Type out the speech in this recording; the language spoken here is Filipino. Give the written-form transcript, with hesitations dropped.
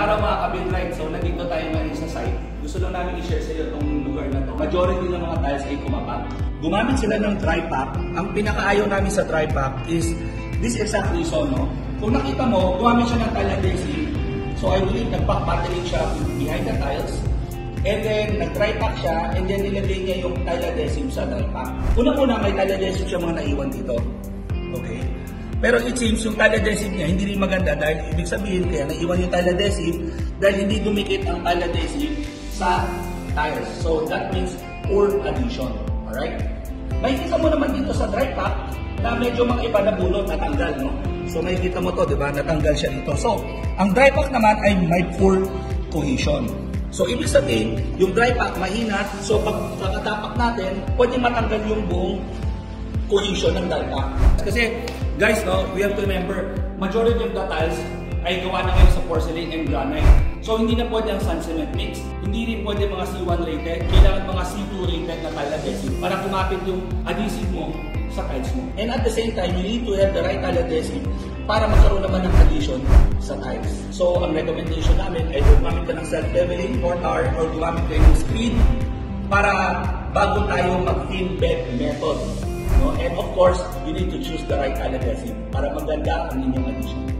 araw mga ka-Buildrite, so nandito tayo ngayon sa site. Gusto lang namin i-share sa iyo itong lugar na to. Majority ng mga tiles ay kumapak. Gumamit sila ng dry pack. Ang pinakaayaw namin sa dry pack is this exact reason, no? Kung nakita mo, gumamit siya ng tile adhesive. So I believe nagpack-battering siya behind the tiles. And then nag-dry pack siya, and then nilagay niya yung tile adhesive sa dry pack. Unang-una may tile adhesive siya mga naiwan dito. Okay? Pero it seems yung tile adhesive niya hindi rin maganda dahil ibig sabihin kaya naiwan yung tile adhesive dahil hindi dumikit ang tile adhesive sa tiles. So that means poor adhesion. Alright? Makikita mo naman dito sa dry pack na medyo mga iba na bunot natanggal, no? So makikita mo to, di ba? Natanggal siya dito. So ang dry pack naman ay may poor cohesion. So ibig sabihin, yung dry pack mahina, so pag kakatapak natin, pwede matanggal yung buong cohesion ng dry pack. Kasi guys, no, we have to remember, majority of the tiles ay gawa na ngayon sa porcelain and granite. So hindi na pwede ang sand cement mix, hindi rin pwede mga C1 rated, kailangan mga C2 rated na tile adhesive para kumapit yung adhesive mo sa tiles mo. And at the same time, you need to have the right tile adhesive para magkaroon naman ng adhesion sa tiles. So ang recommendation namin ay gumamit ka ng self-leveling mortar or gumamit ka ng screed para bago tayo mag-thin bed method. No? And of course, you need to choose the right tile adhesive para maganda ang inyong adhesion.